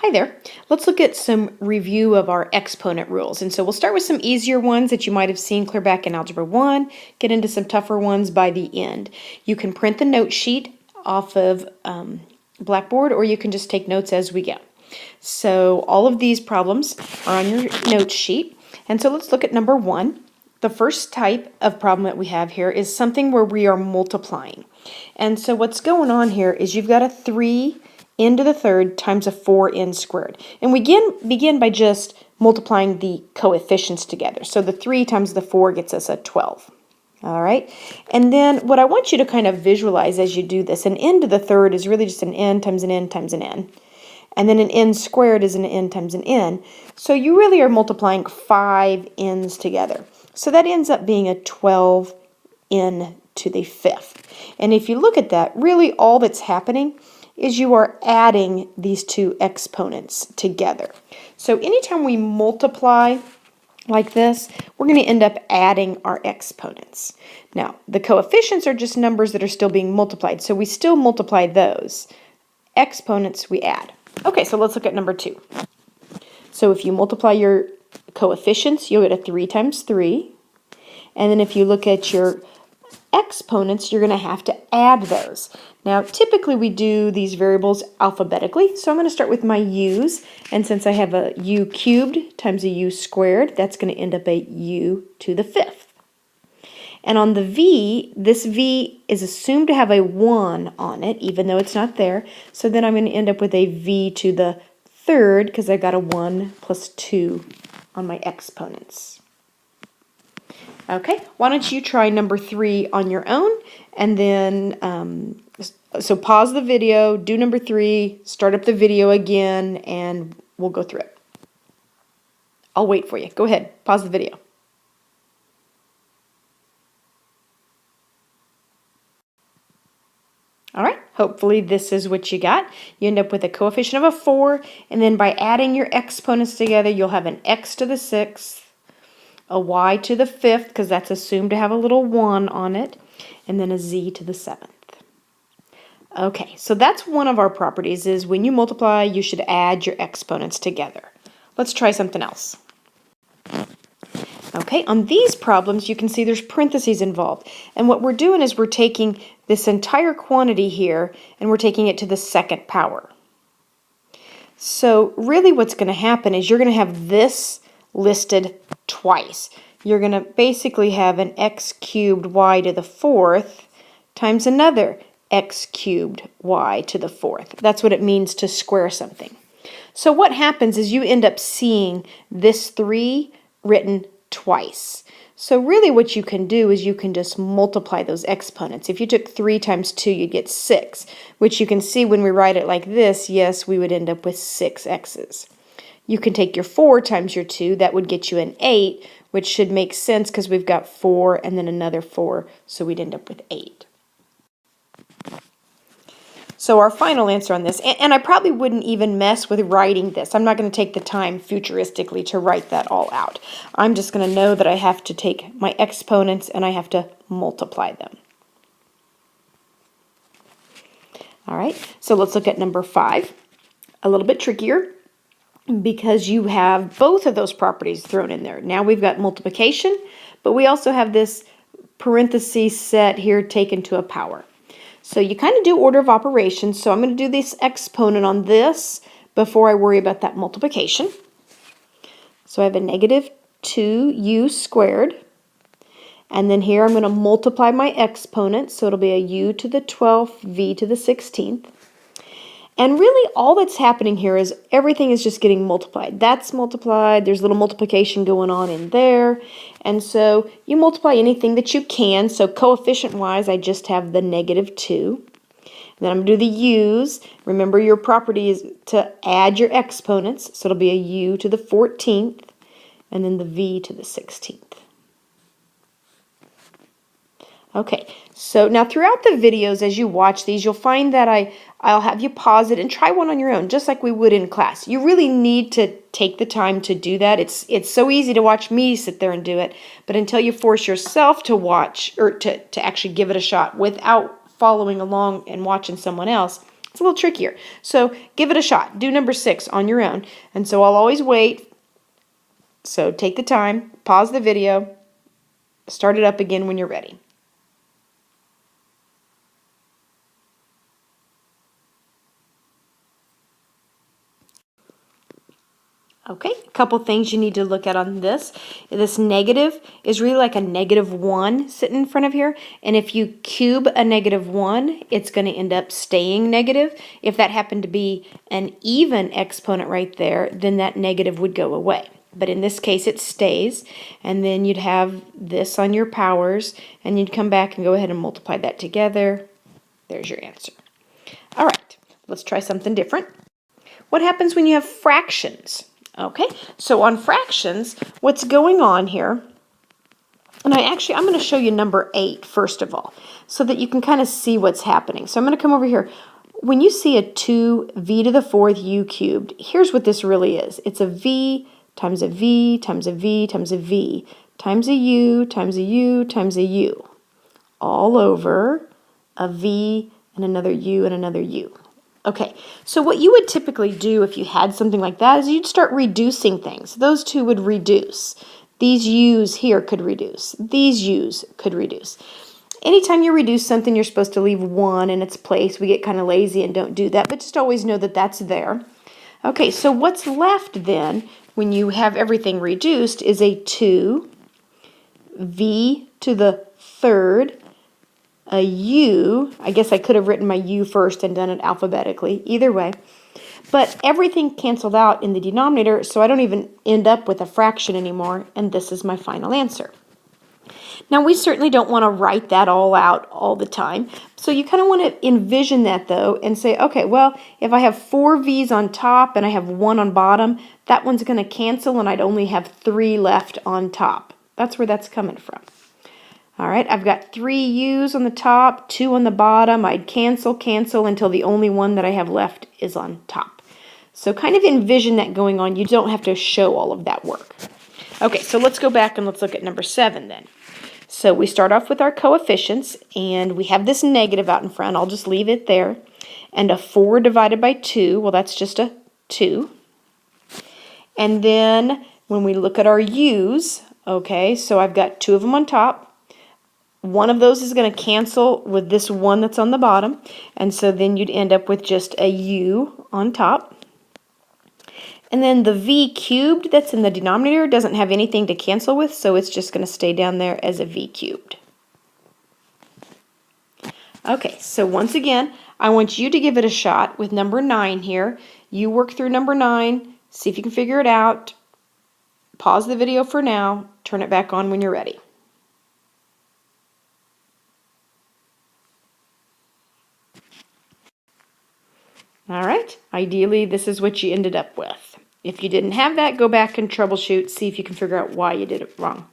Hi there. Let's look at some review of our exponent rules. And so we'll start with some easier ones that you might have seen clear back in Algebra 1, get into some tougher ones by the end. You can print the note sheet off of Blackboard, or you can just take notes as we go. So all of these problems are on your note sheet. And so let's look at number 1. The first type of problem that we have here is something where we are multiplying. And so what's going on here is you've got a 3 n to the third times a 4n squared. And we begin by just multiplying the coefficients together. So the 3 times the 4 gets us a 12. All right? And then what I want you to kind of visualize as you do this, an n to the third is really just an n times an n times an n. And then an n squared is an n times an n. So you really are multiplying 5 n's together. So that ends up being a 12n to the fifth. And if you look at that, really all that's happening is you are adding these two exponents together. So anytime we multiply like this, we're going to end up adding our exponents. Now, the coefficients are just numbers that are still being multiplied, so we still multiply those. Exponents we add. Okay, so let's look at number 2. So if you multiply your coefficients, you'll get a 3 times 3. And then if you look at your exponents, you're going to have to add those. Now, typically we do these variables alphabetically, so I'm going to start with my u's, and since I have a u cubed times a u squared, that's going to end up a u to the fifth. And on the v, this v is assumed to have a 1 on it, even though it's not there, so then I'm going to end up with a v to the third, because I've got a 1 plus 2 on my exponents. Okay, why don't you try number 3 on your own, and then, so pause the video, do number 3, start up the video again, and we'll go through it. I'll wait for you. Go ahead, pause the video. All right, hopefully this is what you got. You end up with a coefficient of a 4, and then by adding your exponents together, you'll have an x to the 6th, a y to the 5th, because that's assumed to have a little 1 on it, and then a z to the 7th. Okay, so that's one of our properties, is when you multiply, you should add your exponents together. Let's try something else. Okay, on these problems, you can see there's parentheses involved. And what we're doing is we're taking this entire quantity here, and we're taking it to the second power. So really what's going to happen is you're going to have this listed twice. You're going to basically have an x cubed y to the 4th times another x cubed y to the 4th. That's what it means to square something. So what happens is you end up seeing this 3 written twice. So really what you can do is you can just multiply those exponents. If you took 3 times 2, you'd get 6, which you can see when we write it like this, yes, we would end up with 6 x's. You can take your 4 times your 2, that would get you an 8, which should make sense because we've got 4 and then another 4, so we'd end up with 8. So our final answer on this, and I probably wouldn't even mess with writing this. I'm not going to take the time futuristically to write that all out. I'm just going to know that I have to take my exponents and I have to multiply them. All right, so let's look at number 5. A little bit trickier, because you have both of those properties thrown in there. Now we've got multiplication, but we also have this parenthesis set here taken to a power. So you kind of do order of operations, so I'm going to do this exponent on this before I worry about that multiplication. So I have a negative 2u squared, and then here I'm going to multiply my exponents, so it'll be a u to the 12th, v to the 16th. And really all that's happening here is everything is just getting multiplied. That's multiplied, there's a little multiplication going on in there. And so you multiply anything that you can. So coefficient-wise, I just have the negative 2. And then I'm going to do the u's. Remember your property is to add your exponents. So it'll be a u to the 14th and then the v to the 16th. Okay, so now throughout the videos as you watch these, you'll find that I'll have you pause it and try one on your own, just like we would in class. You really need to take the time to do that. It's so easy to watch me sit there and do it, but until you force yourself to watch, or to actually give it a shot without following along and watching someone else, It's a little trickier. So give it a shot. Do number 6 on your own. And so I'll always wait. So take the time, pause the video, start it up again when you're ready. Okay, a couple things you need to look at on this. This negative is really like a -1 sitting in front of here. And if you cube a -1, it's going to end up staying negative. If that happened to be an even exponent right there, then that negative would go away. But in this case, it stays. And then you'd have this on your powers. And you'd come back and go ahead and multiply that together. There's your answer. All right, let's try something different. What happens when you have fractions? Okay, so on fractions, what's going on here, and I'm going to show you number 8 first of all, so that you can kind of see what's happening. So I'm going to come over here. When you see a 2v to the 4th u cubed, here's what this really is. It's a v times a v times a v times a v times a u times a u times a u, all over a v and another u and another u. Okay, so what you would typically do if you had something like that is you'd start reducing things. Those two would reduce. These u's here could reduce. These u's could reduce. Anytime you reduce something, you're supposed to leave 1 in its place. We get kind of lazy and don't do that, but just always know that that's there. Okay, so what's left then when you have everything reduced is a 2v to the 3rd, a u. I guess I could have written my u first and done it alphabetically. Either way. But everything canceled out in the denominator, so I don't even end up with a fraction anymore, and this is my final answer. Now, we certainly don't want to write that all out all the time, so you kind of want to envision that, though, and say, okay, well, if I have 4 v's on top and I have 1 on bottom, that one's going to cancel, and I'd only have 3 left on top. That's where that's coming from. All right, I've got 3 u's on the top, 2 on the bottom. I'd cancel until the only one that I have left is on top. So kind of envision that going on. You don't have to show all of that work. Okay, so let's go back and let's look at number 7 then. So we start off with our coefficients, and we have this negative out in front. I'll just leave it there. And a 4 divided by 2, well, that's just a 2. And then when we look at our u's, okay, so I've got 2 of them on top. One of those is going to cancel with this one that's on the bottom, and so then you'd end up with just a u on top. And then the v cubed that's in the denominator doesn't have anything to cancel with, so it's just going to stay down there as a v cubed. Okay, so once again, I want you to give it a shot with number 9 here. You work through number 9, see if you can figure it out. Pause the video for now, turn it back on when you're ready. All right, ideally this is what you ended up with. If you didn't have that, go back and troubleshoot, see if you can figure out why you did it wrong.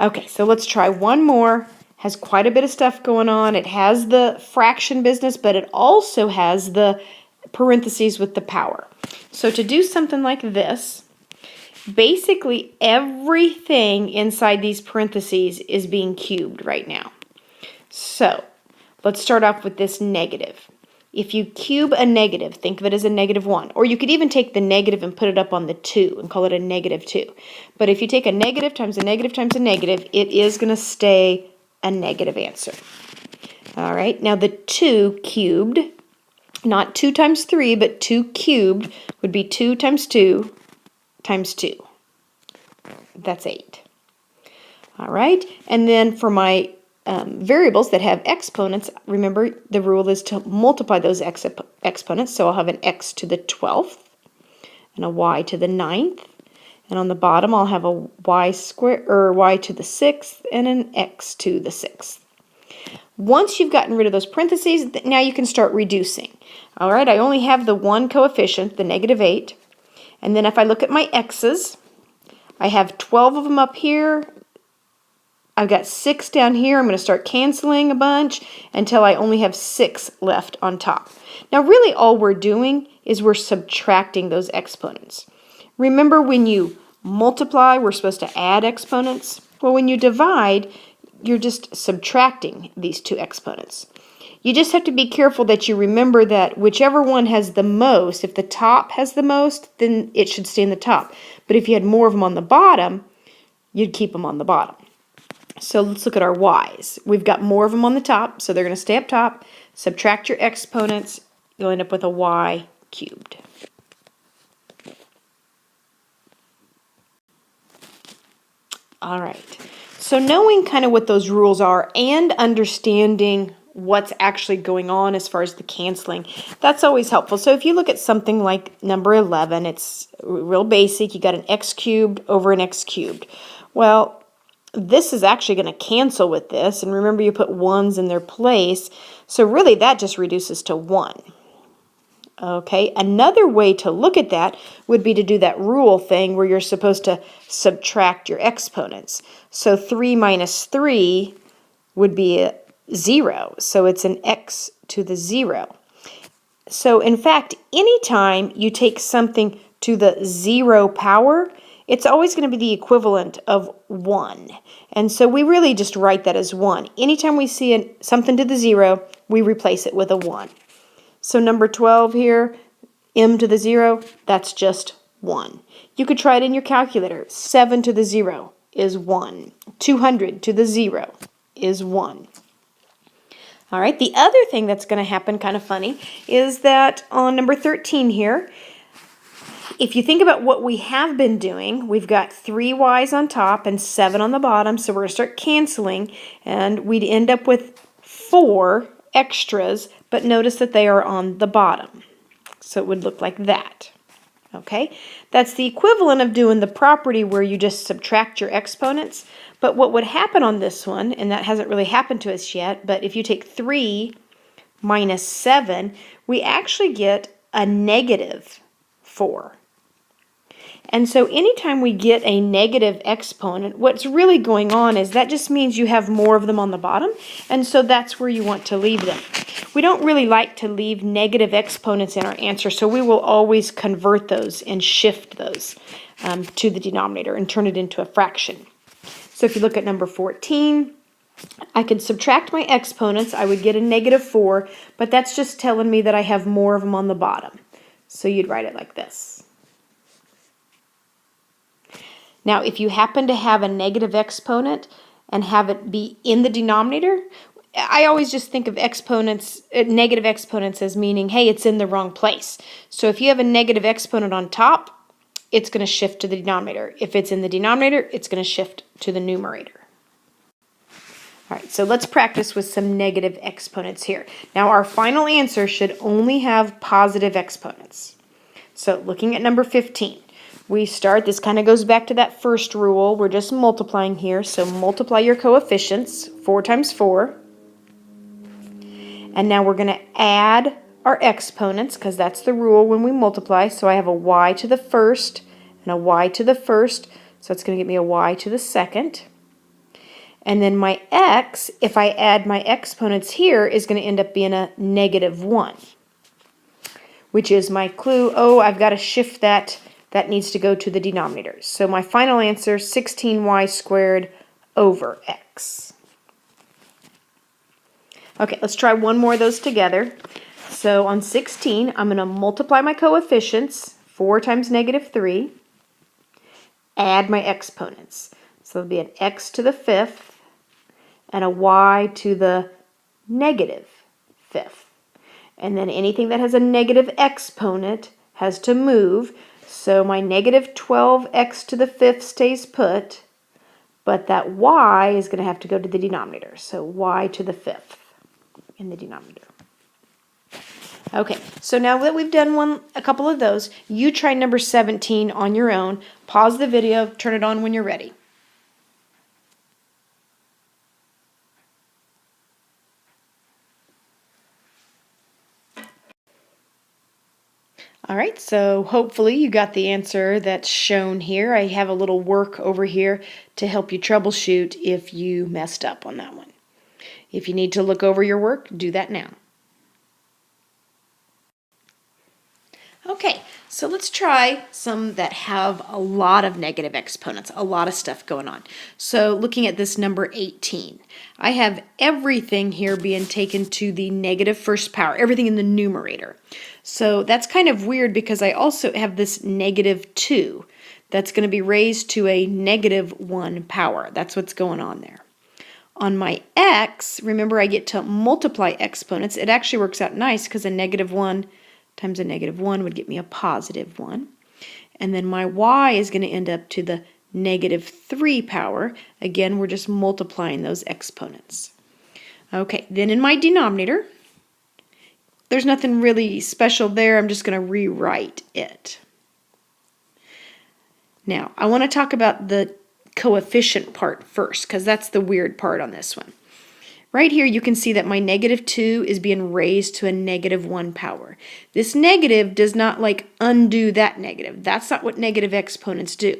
Okay, so let's try one more. Has quite a bit of stuff going on. It has the fraction business, but it also has the parentheses with the power. So to do something like this, basically everything inside these parentheses is being cubed right now. So let's start off with this negative. If you cube a negative, think of it as a -1. Or you could even take the negative and put it up on the 2 and call it a -2. But if you take a negative times a negative times a negative, it is going to stay a negative answer. All right, now the 2 cubed, not 2 times 3, but 2 cubed would be 2 times 2 times 2. That's 8. All right, and then for my variables that have exponents, remember the rule is to multiply those exponents. So I'll have an x to the 12th and a y to the 9th. And on the bottom I'll have a y squared or y to the 6th and an x to the 6th. Once you've gotten rid of those parentheses, now you can start reducing. All right, I only have the one coefficient, the -8. And then if I look at my x's, I have 12 of them up here. I've got 6 down here. I'm going to start canceling a bunch until I only have 6 left on top. Now really all we're doing is we're subtracting those exponents. Remember when you multiply, we're supposed to add exponents? Well, when you divide, you're just subtracting these two exponents. You just have to be careful that you remember that whichever one has the most, if the top has the most, then it should stay in the top. But if you had more of them on the bottom, you'd keep them on the bottom. So let's look at our y's. We've got more of them on the top, so they're going to stay up top. Subtract your exponents, you'll end up with a y cubed. All right, so knowing kind of what those rules are and understanding what's actually going on as far as the canceling, that's always helpful. So if you look at something like number 11, it's real basic. You got an x cubed over an x cubed. Well, this is actually going to cancel with this, and remember you put ones in their place, so really that just reduces to 1. Okay, another way to look at that would be to do that rule thing where you're supposed to subtract your exponents. So 3 minus 3 would be a 0, so it's an x to the 0. So in fact, anytime you take something to the 0 power, it's always going to be the equivalent of 1. And so we really just write that as 1. Anytime we see something to the 0, we replace it with a 1. So number 12 here, m to the 0, that's just 1. You could try it in your calculator. 7 to the 0 is 1. 200 to the 0 is 1. All right, the other thing that's going to happen, kind of funny, is that on number 13 here, if you think about what we have been doing, we've got 3 y's on top and 7 on the bottom, so we're going to start canceling, and we'd end up with 4 extras, but notice that they are on the bottom. So it would look like that. Okay, that's the equivalent of doing the property where you just subtract your exponents. But what would happen on this one, and that hasn't really happened to us yet, but if you take 3 minus 7, we actually get a negative 4. And so anytime we get a negative exponent, what's really going on is that just means you have more of them on the bottom, and so that's where you want to leave them. We don't really like to leave negative exponents in our answer, so we will always convert those and shift those to the denominator and turn it into a fraction. So if you look at number 14, I could subtract my exponents. I would get a negative 4, but that's just telling me that I have more of them on the bottom. So you'd write it like this. Now, if you happen to have a negative exponent and have it be in the denominator, I always just think of exponents, negative exponents, as meaning, hey, it's in the wrong place. So if you have a negative exponent on top, it's going to shift to the denominator. If it's in the denominator, it's going to shift to the numerator. All right, so let's practice with some negative exponents here. Now, our final answer should only have positive exponents. So looking at number 15. We start, this kind of goes back to that first rule. We're just multiplying here. So multiply your coefficients, 4 times 4. And now we're going to add our exponents because that's the rule when we multiply. So I have a y to the first and a y to the first. So it's going to give me a y to the second. And then my x, if I add my exponents here, is going to end up being a negative 1, which is my clue. Oh, I've got to shift that. That needs to go to the denominator. So my final answer, 16y squared over x. Okay, let's try one more of those together. So on 16, I'm going to multiply my coefficients, 4 times negative 3, add my exponents. So it'll be an x to the 5th and a y to the negative 5th. And then anything that has a negative exponent has to move. So my negative 12x to the 5th stays put, but that y is going to have to go to the denominator. So y to the 5th in the denominator. Okay, so now that we've done a couple of those, you try number 17 on your own. Pause the video, turn it on when you're ready. All right, so hopefully you got the answer that's shown here. I have a little work over here to help you troubleshoot if you messed up on that one. If you need to look over your work, do that now. Okay, so let's try some that have a lot of negative exponents, a lot of stuff going on. So looking at this number 18, I have everything here being taken to the negative first power, everything in the numerator. So that's kind of weird because I also have this negative 2 that's going to be raised to a negative 1 power. That's what's going on there. On my x, remember I get to multiply exponents. It actually works out nice because a negative 1 times a negative 1 would get me a positive 1. And then my y is going to end up to the negative 3 power. Again, we're just multiplying those exponents. Okay, then in my denominator, there's nothing really special there. I'm just going to rewrite it. Now, I want to talk about the coefficient part first, because that's the weird part on this one. Right here you can see that my negative 2 is being raised to a negative 1 power. This negative does not undo that negative. That's not what negative exponents do.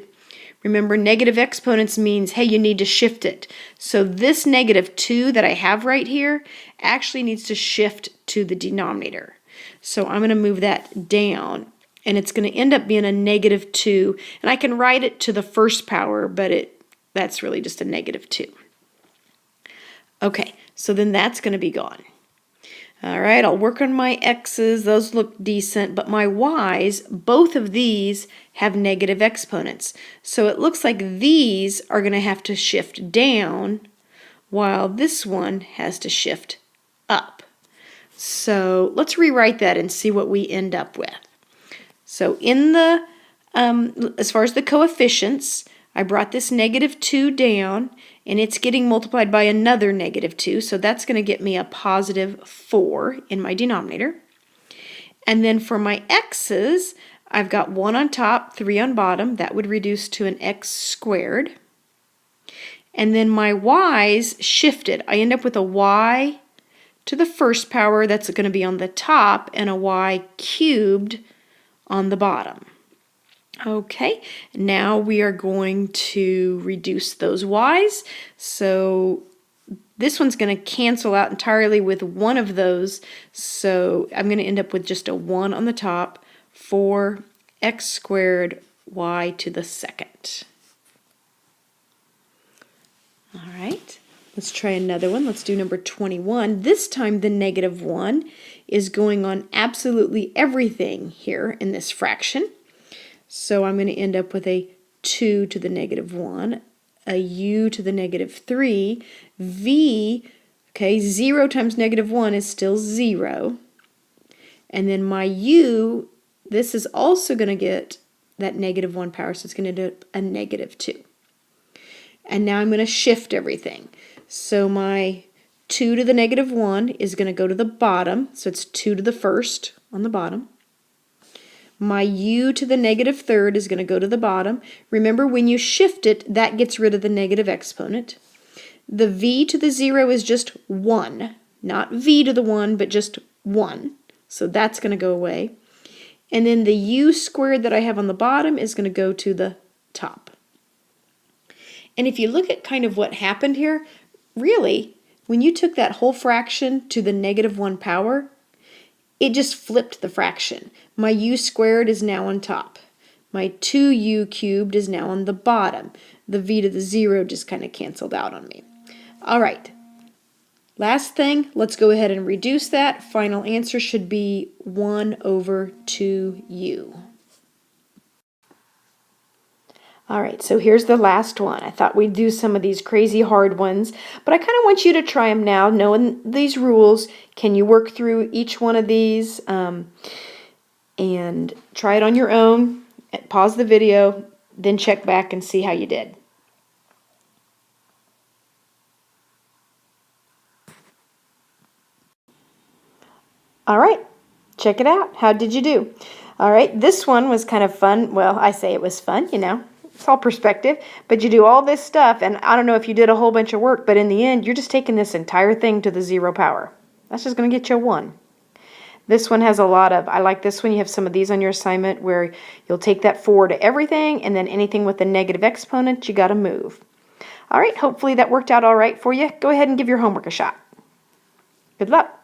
Remember, negative exponents means, hey, you need to shift it. So this negative 2 that I have right here actually needs to shift to the denominator. So I'm going to move that down, and it's going to end up being a negative 2. And I can write it to the first power, but that's really just a negative 2. Okay, so then that's going to be gone. All right, I'll work on my x's. Those look decent, but my y's, both of these have negative exponents. So it looks like these are going to have to shift down, while this one has to shift up. So let's rewrite that and see what we end up with. So in the, as far as the coefficients, I brought this negative 2 down, and it's getting multiplied by another negative 2, so that's going to get me a positive 4 in my denominator. And then for my x's, I've got 1 on top, 3 on bottom. That would reduce to an x squared. And then my y's shifted. I end up with a y to the first power, that's going to be on the top, and a y cubed on the bottom. Okay, now we are going to reduce those y's. So this one's going to cancel out entirely with one of those. So I'm going to end up with just a 1 on the top, 4x squared y to the second. All right, let's try another one. Let's do number 21. This time the negative 1 is going on absolutely everything here in this fraction. So I'm going to end up with a 2 to the negative 1, a u to the negative 3, v, okay, 0 times negative 1 is still 0. And then my u, this is also going to get that negative 1 power, so it's going to do a negative 2. And now I'm going to shift everything. So my 2 to the negative 1 is going to go to the bottom, so it's 2 to the first on the bottom. My u to the negative third is going to go to the bottom. Remember, when you shift it, that gets rid of the negative exponent. The v to the 0 is just 1. Not v to the 1, but just 1. So that's going to go away. And then the u squared that I have on the bottom is going to go to the top. And if you look at kind of what happened here, really, when you took that whole fraction to the negative 1 power, it just flipped the fraction. My u squared is now on top. My 2u cubed is now on the bottom. The v to the 0 just kind of canceled out on me. All right. Last thing, let's go ahead and reduce that. Final answer should be 1 over 2u. All right, so here's the last one. I thought we'd do some of these crazy hard ones, but I kind of want you to try them now, knowing these rules. Can you work through each one of these and try it on your own? Pause the video, then check back and see how you did. All right, check it out. How did you do? All right, this one was kind of fun. Well, I say it was fun, you know. It's all perspective, but you do all this stuff, and I don't know if you did a whole bunch of work, but in the end, you're just taking this entire thing to the 0 power. That's just going to get you a 1. This one has a lot of, I like this one. You have some of these on your assignment where you'll take that 4 to everything, and then anything with a negative exponent, you got to move. All right, hopefully that worked out all right for you. Go ahead and give your homework a shot. Good luck.